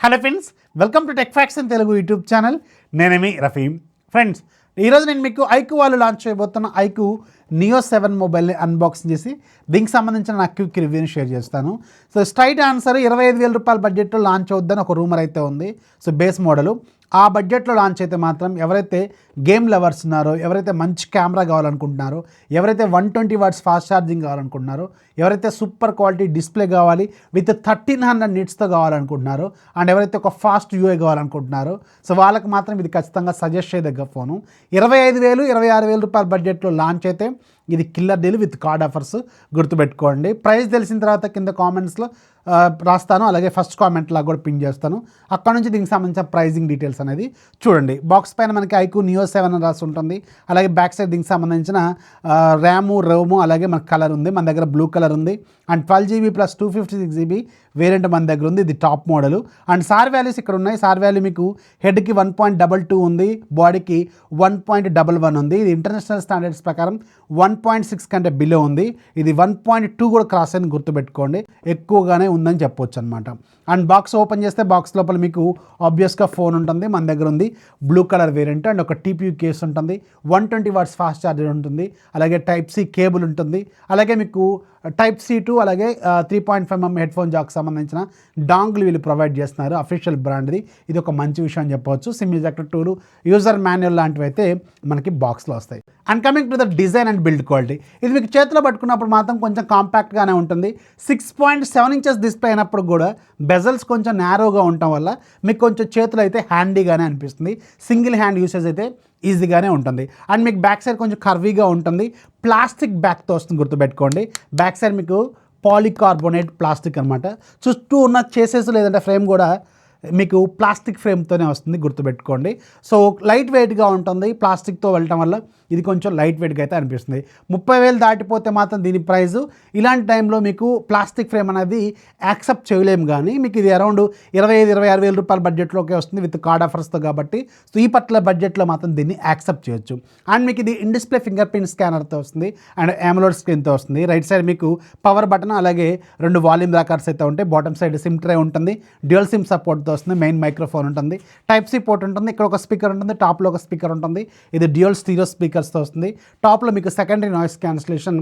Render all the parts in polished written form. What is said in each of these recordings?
Hello friends, welcome to tech facts in Telugu YouTube channel. నేనేమి Rafi. Friends, ఈరోజు నేను మీకు iQOO వాళ్ళు లాంచ్ చేయబోతున్న iQOO Neo 7 మొబైల్ని అన్బాక్సింగ్ చేసి దీనికి సంబంధించిన నా క్విక్ రివ్యూని షేర్ చేస్తాను. సో స్ట్రైట్ ఆన్సర్ 25,000 రూపాయల బడ్జెట్లో లాంచ్ అవుద్దని ఒక రూమర్ అయితే ఉంది. సో బేస్ మోడలు ఆ బడ్జెట్లో లాంచ్ అయితే మాత్రం ఎవరైతే గేమ్ లవర్స్ ఉన్నారో, ఎవరైతే మంచి కెమెరా కావాలనుకుంటున్నారో, ఎవరైతే 120 వాట్స్ ఫాస్ట్ ఛార్జింగ్ కావాలనుకుంటున్నారో, ఎవరైతే సూపర్ క్వాలిటీ డిస్ప్లే కావాలి విత్ 1300 నిట్స్తో కావాలనుకుంటున్నారో, అండ్ ఎవరైతే ఒక ఫాస్ట్ యూఐ కావాలనుకుంటున్నారో, సో వాళ్ళకి మాత్రం ఇది ఖచ్చితంగా సజెస్ట్ చేయదగ్గ ఫోను. 25,000 26,000 రూపాయల బడ్జెట్లో లాంచ్ అయితే ఇది killer deal with card offers. గుర్తుపెట్టుకోండి. ప్రైస్ తెలిసిన తర్వాత కింద కామెంట్స్లో రాస్తాను, అలాగే ఫస్ట్ కామెంట్లా కూడా పిన్ చేస్తాను. అక్కడ నుంచి దీనికి సంబంధించిన ప్రైజింగ్ డీటెయిల్స్ అనేది చూడండి. బాక్స్ పైన మనకి iQOO Neo 7 అని రాసి ఉంటుంది. అలాగే బ్యాక్ సైడ్ దీనికి సంబంధించిన ర్యాము, రోము, అలాగే మనకు కలర్ ఉంది. మన దగ్గర బ్లూ కలర్ ఉంది. And 12GB plus 256GB variant మన దగ్గర ఉంది. ఇది top model. And sir values ఇక్కడ ఉన్నాయి. సార్ వాల్యూ మీకు హెడ్కి 1.22 ఉంది, బాడీకి 1.11 ఉంది. ఇది ఇంటర్నేషనల్ స్టాండర్డ్స్ ప్రకారం 1.6 కంటే బిలో ఉంది. ఇది 1.2 కూడా క్రాస్ అని గుర్తుపెట్టుకోండి. ఎక్కువగానే ఉందని చెప్పొచ్చు అనమాట. అండ్ బాక్స్ ఓపెన్ చేస్తే బాక్స్ లోపల మీకు ఆబ్వియస్గా ఫోన్ ఉంటుంది. మన దగ్గర ఉంది బ్లూ కలర్ వేరియంట్. అండ్ ఒక TPU కేస్ ఉంటుంది. 120 వాట్స్ ఫాస్ట్ ఛార్జర్ ఉంటుంది. అలాగే Type-C కేబుల్ ఉంటుంది. అలాగే మీకు Type-C to అలాగే 3.5mm హెడ్ ఫోన్ జాక్ సంబంధించిన డాంగులు వీళ్ళు ప్రొవైడ్ చేస్తున్నారు. అఫీషియల్ బ్రాండ్ది. ఇది ఒక మంచి విషయం అని చెప్పవచ్చు. SIM ejector tool, user manual లాంటివి అయితే మనకి బాక్స్లో వస్తాయి. And coming to the design and build quality, ఇది మీకు చేతిలో పట్టుకున్నప్పుడు మాత్రం కొంచెం కాంపాక్ట్గానే ఉంటుంది. 6.7 ఇంచెస్ డిస్ప్లే అయినప్పుడు కూడా బెజల్స్ కొంచెం నేరోగా ఉండటం వల్ల మీకు కొంచెం చేతులు అయితే హ్యాండీగానే అనిపిస్తుంది. సింగిల్ హ్యాండ్ యూసేజ్ అయితే ఈజీగానే ఉంటుంది. అండ్ మీకు బ్యాక్ సైడ్ కొంచెం కర్వీగా ఉంటుంది. ప్లాస్టిక్ బ్యాక్తో వస్తుంది, గుర్తుపెట్టుకోండి. బ్యాక్ సైడ్ మీకు పాలికార్బోనేట్ ప్లాస్టిక్ అనమాట. చుట్టూ ఉన్న చేసేస్ లేదంటే ఫ్రేమ్ కూడా మీకు ప్లాస్టిక్ ఫ్రేమ్తోనే వస్తుంది, గుర్తుపెట్టుకోండి. సో లైట్ వెయిట్గా ఉంటుంది. ప్లాస్టిక్తో వెళ్ళటం వల్ల ఇది కొంచెం లైట్ వెయిట్గా అయితే అనిపిస్తుంది. 30,000 దాటిపోతే మాత్రం దీని ప్రైజు ఇలాంటి టైంలో మీకు ప్లాస్టిక్ ఫ్రేమ్ అనేది యాక్సెప్ట్ చేయలేము. కానీ మీకు ఇది అరౌండ్ 25,000-26,000 రూపాయల బడ్జెట్లోకే వస్తుంది విత్ కార్డ్ ఆఫర్స్తో కాబట్టి. సో ఈ పర్టికులర్ బడ్జెట్లో మాత్రం దీన్ని యాక్సెప్ట్ చేయొచ్చు. అండ్ మీకు ఇది ఇన్ డిస్ప్లే ఫింగర్ ప్రింట్ స్కానర్తో వస్తుంది. అండ్ AMOLED స్క్రీన్తో వస్తుంది. రైట్ సైడ్ మీకు పవర్ బటన్, అలాగే 2 వాల్యూమ్ రాకర్స్ అయితే ఉంటాయి. బాటమ్ సైడ్ సిమ్ ట్రే ఉంటుంది. డ్యూయల్ సిమ్ సపోర్ట్తో వస్తుంది. మెయిన్ మైక్రోఫోన్ ఉంటుంది. Type-C పోర్ట్ ఉంటుంది. ఇక్కడ ఒక స్పీకర్ ఉంటుంది. టాప్లో ఒక స్పీకర్ ఉంటుంది. ఇది డ్యూయల్ స్టీరియో స్పీకర్స్తో వస్తుంది. టాప్లో మీకు సెకండరీ నాయిస్ క్యాన్సిలేషన్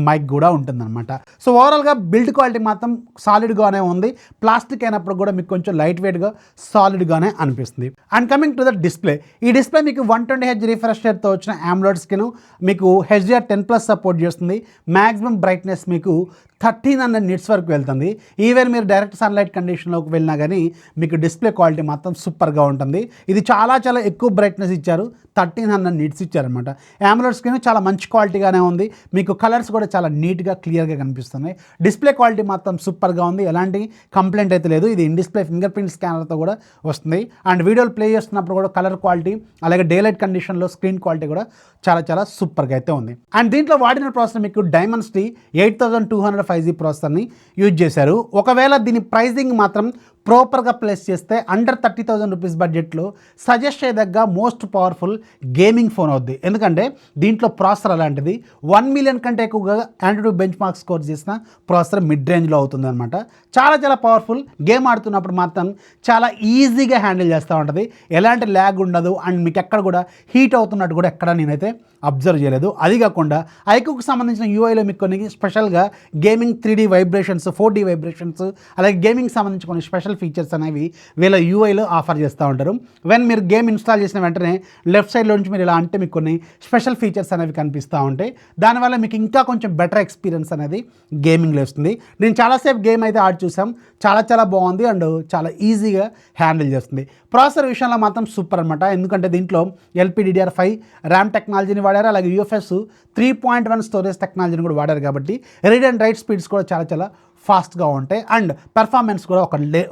మైక్ కూడా ఉంటుందన్నమాట. సో ఓవరాల్గా బిల్డ్ క్వాలిటీ మాత్రం సాలిడ్గానే ఉంది. ప్లాస్టిక్ అయినప్పుడు కూడా మీకు కొంచెం లైట్ వెయిట్గా సాలిడ్గానే అనిపిస్తుంది. And coming to the display, ఈ డిస్ప్లే మీకు 120Hz రిఫ్రెష్ రేట్తో వచ్చిన AMOLED స్క్రీన్, మీకు HDR10+ సపోర్ట్ చేస్తుంది. మ్యాక్సిమం బ్రైట్నెస్ మీకు 1300 నిట్స్ వరకు వెళ్తుంది. ఈవెన్ మీరు డైరెక్ట్ సన్లైట్ కండిషన్లోకి వెళ్ళినా కానీ మీకు డిస్ప్లే క్వాలిటీ మాత్రం సూపర్గా ఉంటుంది. ఇది చాలా ఎక్కువ బ్రైట్నెస్ ఇచ్చారు. 1300 నిట్స్ ఇచ్చారనమాట. AMOLED స్క్రీన్ చాలా మంచి క్వాలిటీగానే ఉంది. మీకు కలర్స్ కూడా చాలా నీట్గా క్లియర్గా కనిపిస్తున్నాయి. డిస్ప్లే క్వాలిటీ మాత్రం సూపర్గా ఉంది. ఎలాంటి కంప్లైంట్ అయితే లేదు. ఇది ఇన్ డిస్ప్లే ఫింగర్ ప్రింట్ స్కానర్తో కూడా వస్తుంది. అండ్ వీడియోలు ప్లే చేస్తున్నప్పుడు కూడా కలర్ క్వాలిటీ, అలాగే డే లైట్ కండిషన్లో స్క్రీన్ క్వాలిటీ కూడా చాలా సూపర్గా అయితే ఉంది. అండ్ దీంట్లో వాడిన ప్రాసెసర్ మీకు Dimensity 8200 5G ప్రాసెసర్ని యూజ్ చేశారు. ఒకవేళ దీని ప్రైజింగ్ మాత్రం ప్రాపర్గా ప్లేస్ చేస్తే అండర్ 30,000 రూపీస్ బడ్జెట్లో సజెస్ట్ చేయదగ్గ మోస్ట్ పవర్ఫుల్ గేమింగ్ ఫోన్ అవుద్ది. ఎందుకంటే దీంట్లో ప్రాసెసర్ అలాంటిది. 1 మిలియన్ కంటే ఎక్కువగా AnTuTu బెంచ్ మార్క్ స్కోర్ చేసిన ప్రాసెసర్ మిడ్ రేంజ్లో అవుతుంది అనమాట. చాలా పవర్ఫుల్. గేమ్ ఆడుతున్నప్పుడు మాత్రం చాలా ఈజీగా హ్యాండిల్ చేస్తూ ఉంటుంది. ఎలాంటి ల్యాగ్ ఉండదు. అండ్ మీకు ఎక్కడ కూడా హీట్ అవుతున్నట్టు కూడా ఎక్కడ నేనైతే అబ్జర్వ్ చేయలేదు. అది కాకుండా iQOOకి సంబంధించిన యూఐలో మీకు కొన్ని స్పెషల్గా gaming 3D vibrations, 4D vibrations, అలాగే గేమింగ్ సంబంధించి కొన్ని స్పెషల్ ఫీచర్స్ అనేవి వీళ్ళ యూఐలో ఆఫర్ చేస్తూ ఉంటారు. వెన్ మీరు గేమ్ ఇన్స్టాల్ చేసిన వెంటనే లెఫ్ట్ సైడ్లో నుంచి మీరు ఇలా అంటే మీకు కొన్ని స్పెషల్ ఫీచర్స్ అనేవి కనిపిస్తూ ఉంటాయి. దానివల్ల మీకు ఇంకా కొంచెం బెటర్ ఎక్స్పీరియన్స్ అనేది గేమింగ్లో వస్తుంది. నేను చాలాసేపు గేమ్ అయితే ఆడి చూసాం. చాలా బాగుంది. అండ్ చాలా ఈజీగా హ్యాండిల్ చేస్తుంది. ప్రాసెసర్ విషయంలో మాత్రం సూపర్ అనమాట. ఎందుకంటే దీంట్లో LPDDR5 ర్యామ్ టెక్నాలజీని వాడారు. అలాగే UFS 3.1 స్టోరేజ్ టెక్నాలజీని కూడా వాడారు కాబట్టి రీడ్ అండ్ రైట్ స్పీడ్స్ కూడా చాలా ఫాస్ట్గా ఉంటాయి. అండ్ పెర్ఫార్మెన్స్ కూడా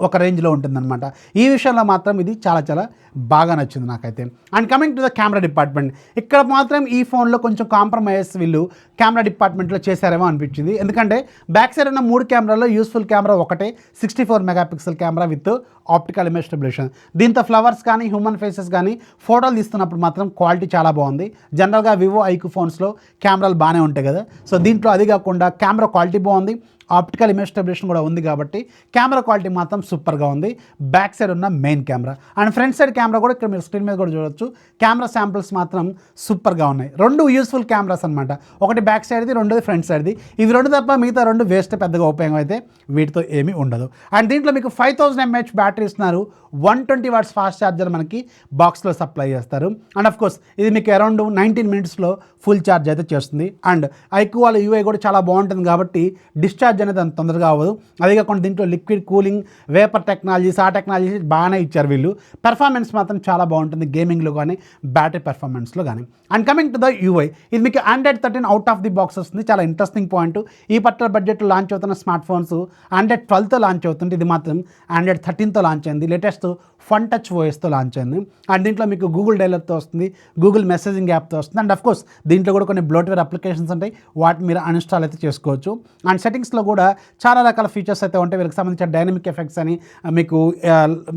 ఒక రేంజ్లో ఉంటుందన్నమాట. ఈ విషయంలో మాత్రం ఇది చాలా బాగా నచ్చింది నాకైతే. And coming to the camera department, ఇక్కడ మాత్రం ఈ ఫోన్లో కొంచెం కాంప్రమైజ్ వీళ్ళు కెమెరా డిపార్ట్మెంట్లో చేశారేమో అనిపించింది. ఎందుకంటే బ్యాక్ సైడ్ ఉన్న 3 కెమెరాల్లో యూస్ఫుల్ కెమెరా ఒకటే 64 megapixel camera with optical image stabilization. దీంతో ఫ్లవర్స్ కానీ హ్యూమన్ ఫేసెస్ కానీ ఫోటోలు తీస్తున్నప్పుడు మాత్రం క్వాలిటీ చాలా బాగుంది. జనరల్గా వివో iQOO ఫోన్స్లో కెమెరాలు బాగానే ఉంటాయి కదా. సో దీంట్లో అది కాకుండా కెమెరా క్వాలిటీ బాగుంది. ఆప్టికల్ ఇమేజ్ స్టెబిలేషన్ కూడా ఉంది కాబట్టి కెమెరా క్వాలిటీ మాత్రం సూపర్గా ఉంది. బ్యాక్ సైడ్ ఉన్న main camera and front side camera కూడా ఇక్కడ మీరు స్క్రీన్ మీద కూడా చూడొచ్చు. కెమెరా శాంపిల్స్ మాత్రం సూపర్గా ఉన్నాయి. రెండు యూస్ఫుల్ కెమెరాస్ అనమాట. ఒకటి బ్యాక్ సైడ్ది, రెండోది ఫ్రంట్ సైడ్ది. ఇవి రెండు తప్ప మిగతా రెండు వేస్ట్, పెద్దగా ఉపయోగం అయితే వీటితో ఏమీ ఉండదు. అండ్ దీంట్లో మీకు 5000 mAh బ్యాటరీ ఇస్తున్నారు. 120 watts ఫాస్ట్ ఛార్జర్ మనకి బాక్స్లో సప్లై చేస్తారు. అండ్ ఆఫ్ కోర్స్ ఇది మీకు అరౌండ్ 19 minutesలో ఫుల్ ఛార్జ్ అయితే చేస్తుంది. అండ్ iQOO వాళ్ళ UI కూడా చాలా బాగుంటుంది కాబట్టి డిశ్చార్జ్ అనేది అంత తొందరగా అవ్వదు. అదే కాకుండా దీంట్లో లిక్విడ్ కూలింగ్, వేపర్ టెక్నాలజీస్, ఆ టెక్నాలజీస్ బాగానే ఇచ్చారు వీళ్ళు. పెర్ఫార్మెన్స్ మాత్రం చాలా బాగుంటుంది గేమింగ్లో కానీ బ్యాటరీ పెర్ఫార్మెన్స్లో కానీ. And coming to the UI, ఇది మీకు Android 13 out of the box వస్తుంది. చాలా ఇంట్రెస్టింగ్ పాయింట్. ఈ పర్టికులర్ బడ్జెట్లో లాంచ్ అవుతున్న స్మార్ట్ ఫోన్స్ Android 12తో లాంచ్ అవుతుంది. ఇది మాత్రం Android 13తో లాంచ్ అయింది. లేటెస్ట్ ఫన్ టచ్ ఓఎస్తో లాంచ్ అయింది. అండ్ దీంట్లో మీకు గూగుల్ డైలర్తో వస్తుంది, గూగుల్ మెసేజింగ్ యాప్తో వస్తుంది. అండ్ అఫ్ కోర్స్ దీంట్లో కూడా కొన్ని బ్లోట్వేర్ అప్లికేషన్స్ ఉంటాయి, వాటిని మీరు అన్ఇన్స్టాల్ అయితే చేసుకోవచ్చు. అండ్ సెట్టింగ్స్లో కూడా చాలా రకాల ఫీచర్స్ అయితే ఉంటాయి. వీళ్ళకి సంబంధించిన డైనమిక్ ఎఫెక్ట్స్ అని,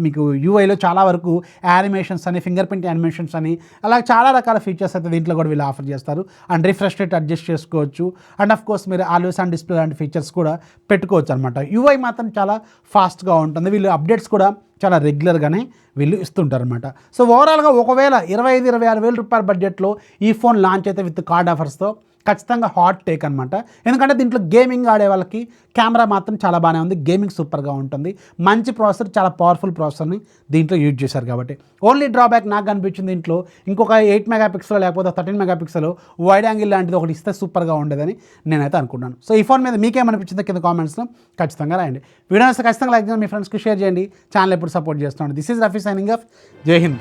మీకు యూఐలో చాలా వరకు యానిమేషన్స్ అని, ఫింగర్ ప్రింట్ యానిమేషన్స్ అని, అలా చాలా రకాల ఫీచర్స్ అయితే దీంట్లో కూడా వీళ్ళు ఆఫర్ చేస్తారు. అండ్ రిఫ్రెష్ రేట్ అడ్జస్ట్ చేసుకోవచ్చు. అండ్ అఫ్ కోర్స్ మీరు ఆల్వేస్ ఆన్ డిస్ప్లే లాంటి ఫీచర్స్ కూడా పెట్టుకోవచ్చు అనమాట. యూఐ మాత్రం చాలా ఫాస్ట్గా ఉంటుంది. వీళ్ళు అప్డేట్స్ కూడా చాలా రెగ్యులర్గానే వీళ్ళు ఇస్తుంటారనమాట. సో ఓవరాల్గా ఒకవేళ 25-26 వేల రూపాయల బడ్జెట్లో ఈ ఫోన్ లాంచ్ అయితే విత్ కార్డ్ ఆఫర్స్తో ఖచ్చితంగా హాట్ టేక్ అనమాట. ఎందుకంటే దీంట్లో గేమింగ్ ఆడే వాళ్ళకి కెమెరా మాత్రం చాలా బాగానే ఉంది. గేమింగ్ సూపర్గా ఉంటుంది. మంచి ప్రాసెసర్, చాలా పవర్ఫుల్ ప్రాసెసర్ని దీంట్లో యూజ్ చేశారు కాబట్టి. ఓన్లీ డ్రాబ్యాక్ నాకు అనిపించింది దీంట్లో ఇంకొక 8 మెగాపిక్సెల్ లేకపోతే 13 మెగాపిక్సెల్ వైడ్ యాంగిల్ లాంటిది ఒకటి ఇస్తే సూపర్గా ఉండేదని నేనైతే అనుకున్నాను. సో ఈ ఫోన్ మీద మీకేమనిపించిందో కింద కామెంట్స్లో ఖచ్చితంగా రాయండి. వీడియో ఖచ్చితంగా లైక్ చేయండి, మీ ఫ్రెండ్స్కి షేర్ చేయండి. ఛానల్ ఎప్పుడు సపోర్ట్ చేస్తున్నాను. This is Rafi signing off. జై హింద్.